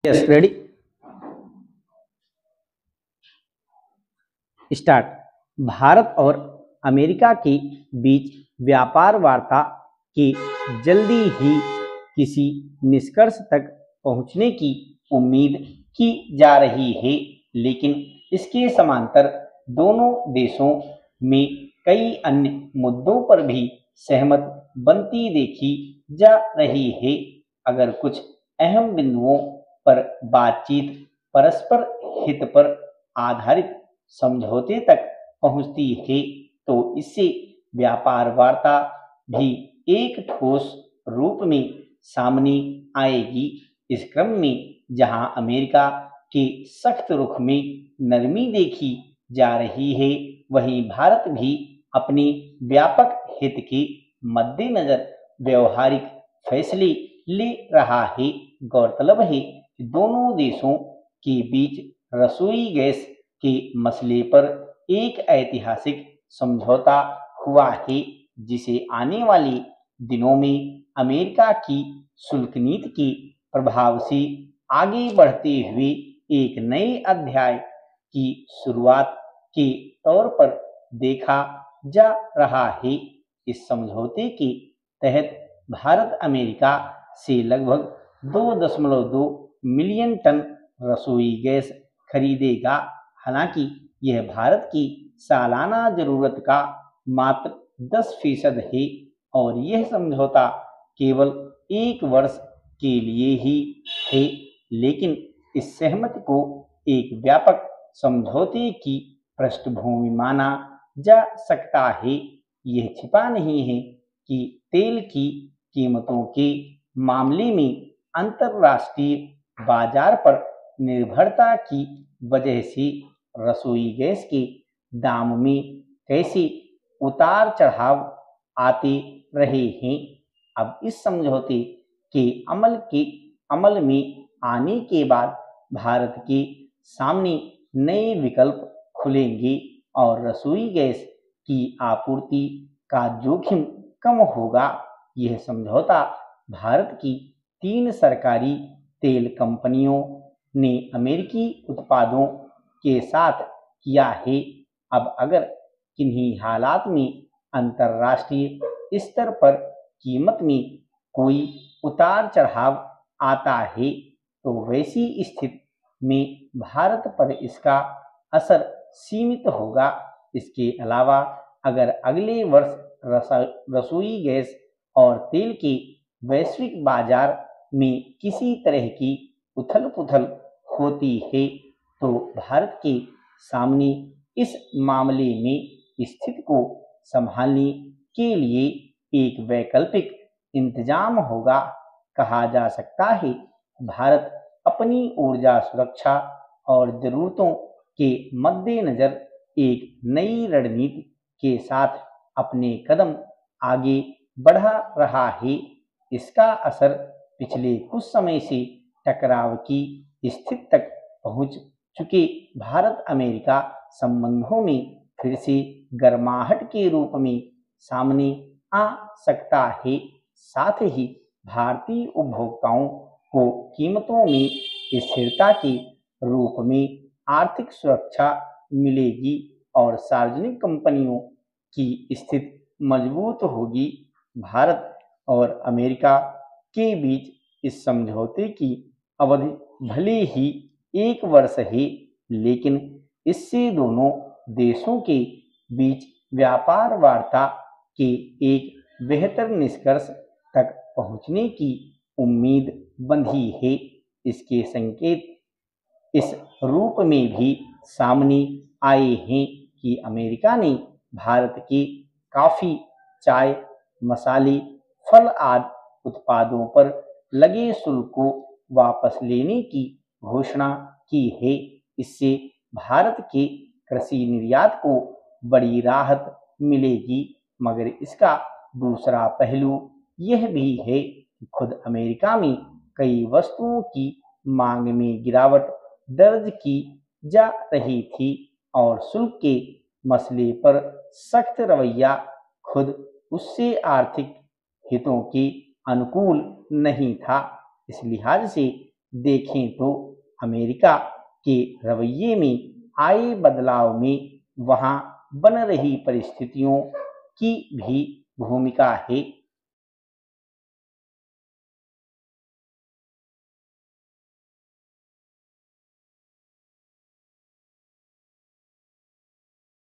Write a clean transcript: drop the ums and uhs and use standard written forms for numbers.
Yes ready start. Bharat और America के बीच व्यापार वार्ता के जल्दी ही किसी निष्कर्ष तक पहुंचने की उम्मीद की जा रही है, लेकिन इसके समांतर दोनों देशों में कई अन्य मुद्दों पर भी सहमत बनती देखी जा रही है। अगर कुछ अहम बिंदुओं पर बातचीत परस्पर हित पर आधारित समझौते तक पहुंचती है, तो इससे व्यापार वार्ता भी एक ठोस रूप में सामने आएगी। इस क्रम में जहां अमेरिका के सख्त रुख में नरमी देखी जा रही है, वहीं भारत भी अपने व्यापक हित के मद्देनजर व्यवहारिक फैसले ले रहा है। गौरतलब है कि दोनों देशों के बीच रसोई गैस के मसले पर एक ऐतिहासिक समझौता हुआ है, जिसे आने वाले दिनों में अमेरिका की शुल्क नीति के प्रभाव से आगे बढ़ते हुए एक नए अध्याय की शुरुआत के तौर पर देखा जा रहा है। इस समझौते के तहत भारत अमेरिका से लगभग 2.2 मिलियन टन रसोई गैस खरीदेगा। हालांकि यह भारत की सालाना जरूरत का मात्र 10% है और यह समझौता केवल 1 वर्ष के लिए ही है, लेकिन इस सहमति को एक व्यापक समझौते की पृष्ठभूमि माना जा सकता है। यह छिपा नहीं है कि तेल की कीमतों के मामले में अंतर्राष्ट्रीय बाजार पर निर्भरता की वजह से रसोई गैस के दाम में कैसे उतार चढ़ाव आते रहे हैं। अब इस समझौते के अमल में आने के बाद भारत के सामने नए विकल्प खुलेंगे और रसोई गैस की आपूर्ति का जोखिम कम होगा। यह समझौता भारत की 3 सरकारी तेल कंपनियों ने अमेरिकी उत्पादों के साथ किया है। अब अगर किन्हीं हालात में अंतर्राष्ट्रीय स्तर पर कीमत में कोई उतार चढ़ाव आता है, तो वैसी स्थिति में भारत पर इसका असर सीमित होगा। इसके अलावा अगर अगले वर्ष रसोई गैस और तेल के वैश्विक बाजार में किसी तरह की उथल-पुथल होती है, तो भारत के सामने इस मामले में स्थिति को संभालने के लिए एक वैकल्पिक इंतजाम होगा। कहा जा सकता है भारत अपनी ऊर्जा सुरक्षा और जरूरतों के मद्देनजर एक नई रणनीति के साथ अपने कदम आगे बढ़ा रहा है। इसका असर पिछले कुछ समय से टकराव की स्थिति तक पहुंच चुके भारत अमेरिका संबंधों में फिर से गर्माहट के रूप में सामने आ सकता है। साथ ही भारतीय उपभोक्ताओं को कीमतों में स्थिरता के रूप में आर्थिक सुरक्षा मिलेगी और सार्वजनिक कंपनियों की स्थिति मजबूत होगी। भारत और अमेरिका के बीच इस समझौते की अवधि भले ही 1 वर्ष है, लेकिन इससे दोनों देशों के बीच व्यापार वार्ता के एक बेहतर निष्कर्ष तक पहुंचने की उम्मीद बंधी है। इसके संकेत इस रूप में भी सामने आए हैं कि अमेरिका ने भारत के कॉफी, चाय, मसाले, फल आदि उत्पादों पर लगे शुल्क को वापस लेने की घोषणा की है। इससे भारत के कृषि निर्यात को बड़ी राहत मिलेगी, मगर इसका दूसरा पहलू यह भी है कि खुद अमेरिका में कई वस्तुओं की मांग में गिरावट दर्ज की जा रही थी और शुल्क के मसले पर सख्त रवैया खुद उससे आर्थिक हितों के अनुकूल नहीं था। इस लिहाज से देखें तो अमेरिका के रवैये में आए बदलाव में वहां बन रही परिस्थितियों की भी भूमिका है।